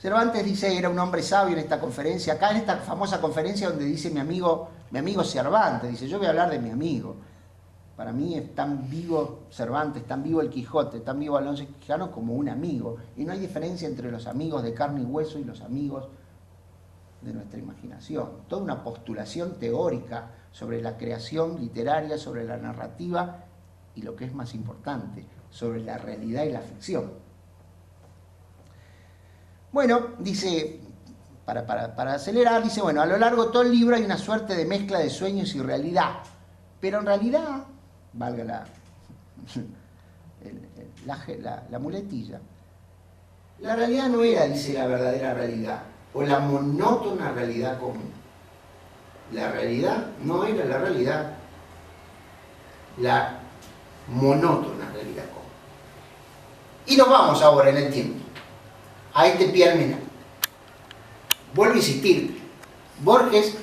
Cervantes dice, era un hombre sabio en esta conferencia, acá en esta famosa conferencia donde dice mi amigo Cervantes, dice, yo voy a hablar de mi amigo. Para mí es tan vivo Cervantes, tan vivo el Quijote, tan vivo Alonso Quijano como un amigo. Y no hay diferencia entre los amigos de carne y hueso y los amigos de nuestra imaginación. Toda una postulación teórica sobre la creación literaria, sobre la narrativa y lo que es más importante, sobre la realidad y la ficción. Bueno, dice, para acelerar, dice, bueno, a lo largo de todo el libro hay una suerte de mezcla de sueños y realidad, pero en realidad, valga la muletilla, la realidad no era, dice, la verdadera realidad, o la monótona realidad común. La realidad no era la realidad, la monótona realidad común. Y nos vamos ahora en el tiempo a este Pierre Menard. Vuelvo a insistir, Borges,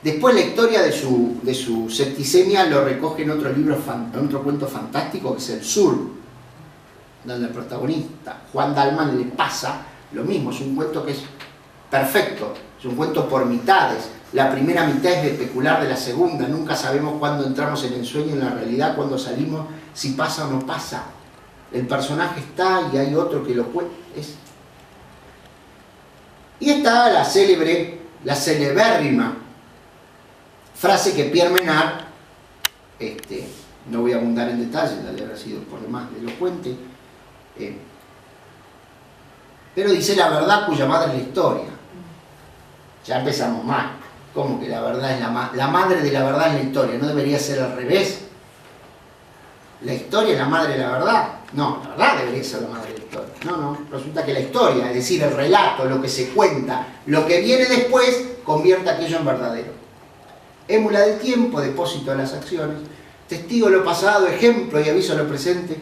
después la historia de su septicemia lo recoge en otro libro, en otro cuento fantástico que es El Sur, donde el protagonista, Juan Dalman, le pasa lo mismo. Es un cuento que es perfecto, es un cuento por mitades. La primera mitad es especular de la segunda, nunca sabemos cuándo entramos en el sueño, en la realidad, cuándo salimos, si pasa o no pasa. El personaje está y hay otro que lo cuenta. Y está la celebérrima frase que Pierre Menard, no voy a abundar en detalles, la de haber sido por demás elocuente, pero dice la verdad cuya madre es la historia. Ya empezamos mal. ¿Cómo que la verdad es la madre de la verdad es la historia? ¿No debería ser al revés? ¿La historia es la madre de la verdad? No, la verdad debería ser la madre de la historia. No, resulta que la historia, es decir, el relato, lo que se cuenta, lo que viene después, convierte aquello en verdadero. Émula del tiempo, depósito de las acciones, testigo de lo pasado, ejemplo y aviso de lo presente,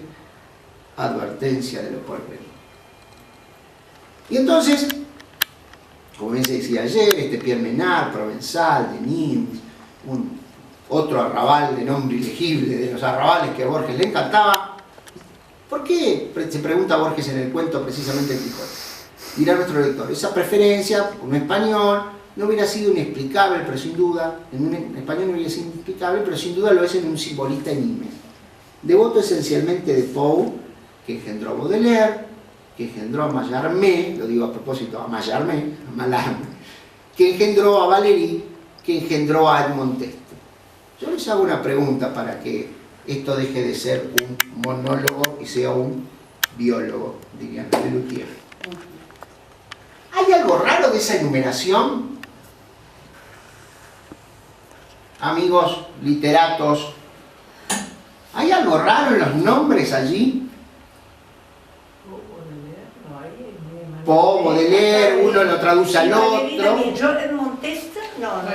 advertencia de lo por venir. Y entonces, como bien se decía ayer, Pierre Menard, Provenzal, Denis, otro arrabal de nombre ilegible, de los arrabales que a Borges le encantaba. ¿Por qué? Se pregunta Borges en el cuento precisamente el Quijote. Dirá nuestro lector, esa preferencia por un español no hubiera sido inexplicable, pero sin duda, en un español no hubiera sido inexplicable, pero sin duda lo es en un simbolista enigma. Devoto esencialmente de Poe, que engendró a Baudelaire, que engendró a Mallarmé, lo digo a propósito, a Mallarmé, que engendró a Valéry, que engendró a Edmond Teste. Yo les hago una pregunta para que esto deje de ser un monólogo y sea un biólogo, dirían Lelutier. ¿Hay algo raro de esa enumeración? Amigos literatos, ¿hay algo raro en los nombres allí? Poe, Baudelaire, uno lo traduce al otro.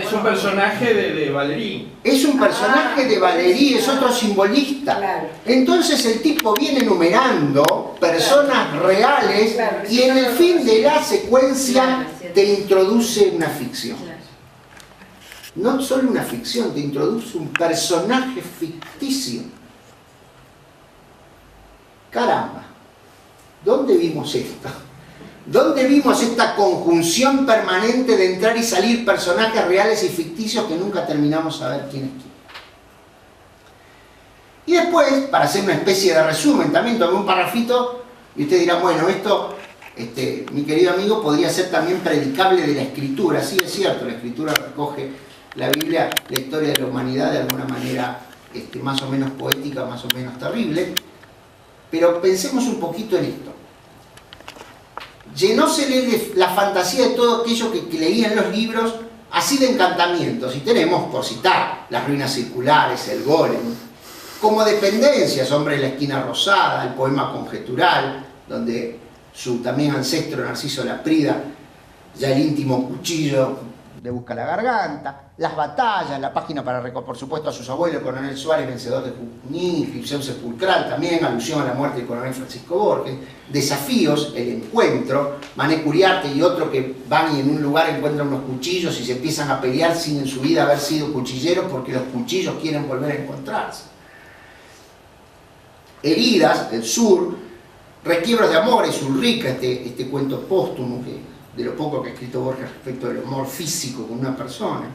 Es un personaje de Valéry. Es un personaje de Valéry, es otro simbolista. Entonces el tipo viene enumerando personas reales y en el fin de la secuencia te introduce una ficción. No solo una ficción, te introduce un personaje ficticio. Caramba, ¿dónde vimos esto? ¿Dónde vimos esta conjunción permanente de entrar y salir personajes reales y ficticios que nunca terminamos de saber quién es quién? Y después, para hacer una especie de resumen, también tomé un parrafito y usted dirá, bueno, esto, mi querido amigo, podría ser también predicable de la escritura. Sí, es cierto, la escritura recoge la Biblia, la historia de la humanidad de alguna manera más o menos poética, más o menos terrible, pero pensemos un poquito en esto. Llenósele la fantasía de todo aquello que leía en los libros, así de encantamientos. Y tenemos, por citar, las ruinas circulares, el golem, como dependencias, Hombre de la esquina rosada, el poema conjetural, donde su también ancestro Narciso Laprida, ya el íntimo cuchillo le busca la garganta, las batallas, la página para recordar, por supuesto, a sus abuelos, Coronel Suárez, vencedor de Junín, inscripción sepulcral, también alusión a la muerte del coronel Francisco Borges, desafíos, el encuentro, Mané Curiarte y otro que van y en un lugar encuentran unos cuchillos y se empiezan a pelear sin en su vida haber sido cuchilleros porque los cuchillos quieren volver a encontrarse. Heridas, el sur, requiebros de amores, Ulrica, este cuento póstumo que de lo poco que ha escrito Borges respecto del amor físico con una persona.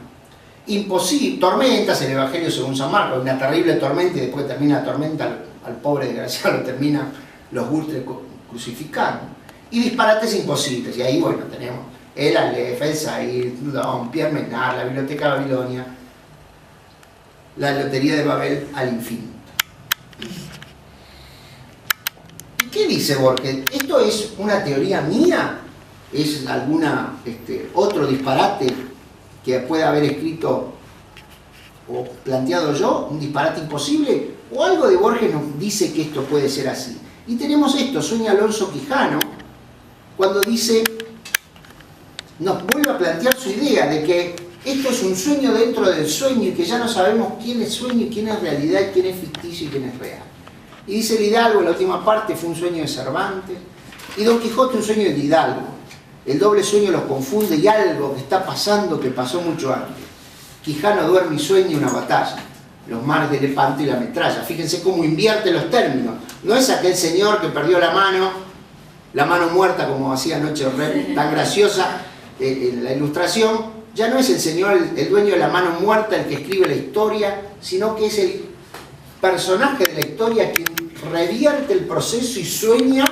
Imposible, tormentas, el Evangelio según San Marcos, una terrible tormenta y después termina la tormenta, al pobre desgraciado lo terminan los gustres crucificando. Y disparates imposibles, y ahí bueno, tenemos el Aleph, el Said, Pierre Menard, la Biblioteca de Babilonia, la Lotería de Babel al infinito. ¿Y qué dice Borges? ¿Esto es una teoría mía? ¿Es alguna otro disparate que pueda haber escrito o planteado yo? ¿Un disparate imposible? ¿O algo de Borges nos dice que esto puede ser así? Y tenemos esto, sueña Alonso Quijano, cuando dice, nos vuelve a plantear su idea de que esto es un sueño dentro del sueño y que ya no sabemos quién es sueño y quién es realidad, quién es ficticio y quién es real. Y dice el Hidalgo, en la última parte, fue un sueño de Cervantes, y Don Quijote un sueño de Hidalgo. El doble sueño los confunde y algo que está pasando que pasó mucho antes. Quijano duerme y sueña una batalla, los mares de Lepanto y la metralla. Fíjense cómo invierte los términos. No es aquel señor que perdió la mano muerta, como hacía anoche Rep, tan graciosa en la ilustración. Ya no es el señor, el dueño de la mano muerta, el que escribe la historia, sino que es el personaje de la historia quien revierte el proceso y sueña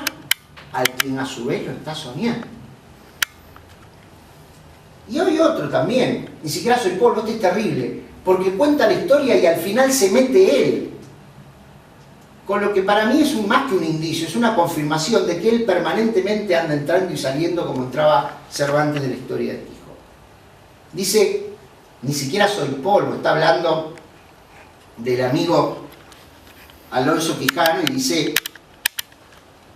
al quien a su vez lo está soñando. Y hoy otro también, ni siquiera soy polvo, este es terrible, porque cuenta la historia y al final se mete él. Con lo que para mí es más que un indicio, es una confirmación de que él permanentemente anda entrando y saliendo como entraba Cervantes de la historia de Quijote. Dice, ni siquiera soy polvo, está hablando del amigo Alonso Quijano y dice,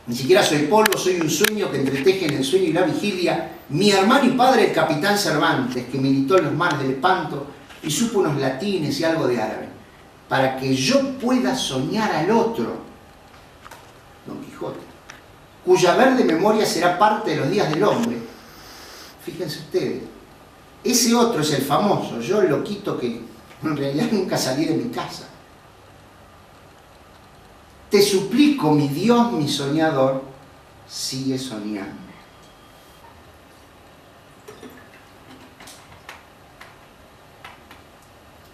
ni siquiera soy polvo, soy un sueño que entreteje en el sueño y la vigilia mi hermano y padre el capitán Cervantes, que militó en los mares de Lepanto y supo unos latines y algo de árabe, para que yo pueda soñar al otro, Don Quijote, cuya verde memoria será parte de los días del hombre. Fíjense ustedes, ese otro es el famoso, yo el loquito que en realidad nunca salí de mi casa. Te suplico, mi Dios, mi soñador, sigue soñando.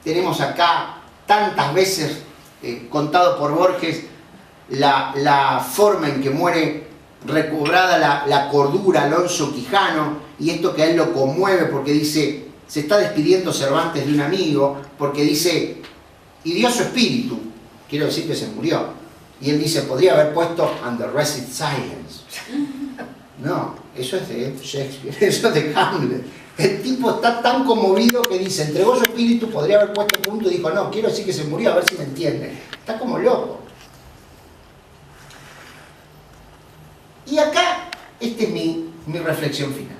Tenemos acá tantas veces contado por Borges la forma en que muere recobrada la cordura Alonso Quijano, y esto que a él lo conmueve porque dice, se está despidiendo Cervantes de un amigo, porque dice, y dio su espíritu, quiero decir que se murió, y él dice, podría haber puesto "and the rest is silence". No, eso es de Shakespeare, eso es de Hamlet. El tipo está tan conmovido que dice, entregó su espíritu, podría haber puesto punto y dijo, no, quiero decir que se murió, a ver si me entienden. Está como loco. Y acá, esta es mi reflexión final.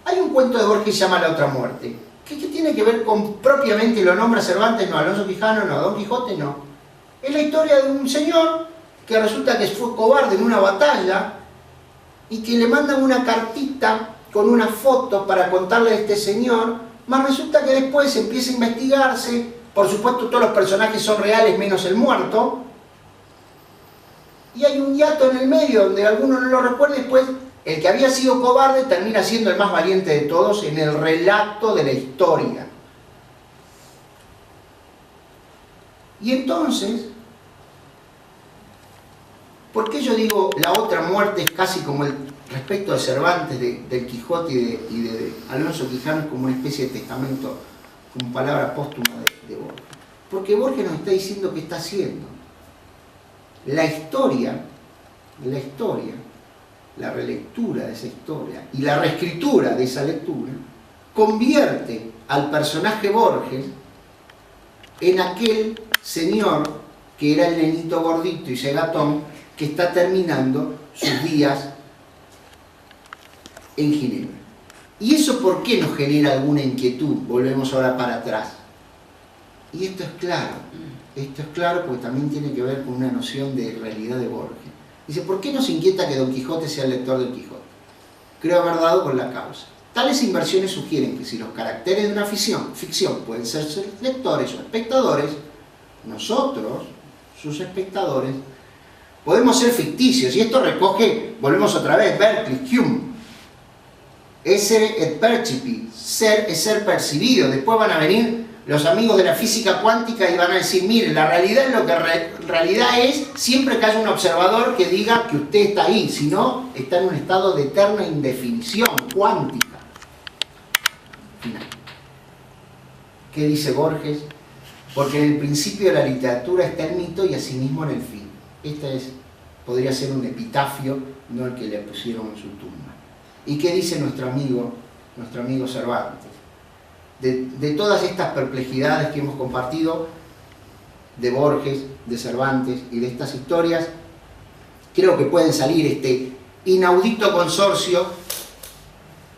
Hay un cuento de Borges que se llama La otra muerte. ¿Qué tiene que ver con propiamente, lo nombra Cervantes? No, Alonso Quijano no, Don Quijote no. Es la historia de un señor que resulta que fue cobarde en una batalla y que le mandan una cartita con una foto para contarle a este señor, más resulta que después empieza a investigarse, por supuesto todos los personajes son reales menos el muerto, y hay un hiato en el medio donde alguno no lo recuerda y después el que había sido cobarde termina siendo el más valiente de todos en el relato de la historia. Y entonces, ¿por qué yo digo la otra muerte es casi como el respecto de Cervantes, del Quijote y de Alonso Quijano, como una especie de testamento, como palabra póstuma de Borges? Porque Borges nos está diciendo qué está haciendo. La historia, la relectura de esa historia y la reescritura de esa lectura convierte al personaje Borges en aquel señor que era el nenito gordito y segatón que está terminando sus días en Ginebra. ¿Y eso por qué nos genera alguna inquietud? Volvemos ahora para atrás. Y esto es claro porque también tiene que ver con una noción de realidad de Borges. Dice, ¿por qué nos inquieta que Don Quijote sea el lector del Quijote? Creo haber dado con la causa. Tales inversiones sugieren que si los caracteres de una ficción pueden ser lectores o espectadores, nosotros, sus espectadores, podemos ser ficticios. Y esto recoge, volvemos otra vez, Berkeley, Hume, Essere et percipi, ser es ser percibido. Después van a venir los amigos de la física cuántica y van a decir, mire, la realidad es lo que realidad es siempre que haya un observador que diga que usted está ahí, si no, está en un estado de eterna indefinición cuántica. Final. ¿Qué dice Borges? Porque en el principio de la literatura está el mito y asimismo en el fin. Podría ser un epitafio, no el que le pusieron en su tumba. ¿Y qué dice nuestro amigo Cervantes? De todas estas perplejidades que hemos compartido, de Borges, de Cervantes y de estas historias, creo que pueden salir este inaudito consorcio,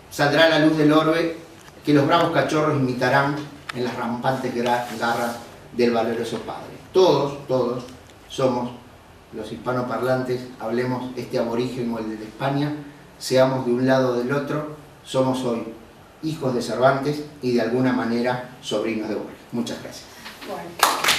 saldrá a la luz del orbe, que los bravos cachorros imitarán en las rampantes garras del valeroso padre. Todos somos los hispanoparlantes, hablemos este aborigen o el de España, seamos de un lado o del otro, somos hoy hijos de Cervantes y de alguna manera sobrinos de Borges. Muchas gracias. Bueno.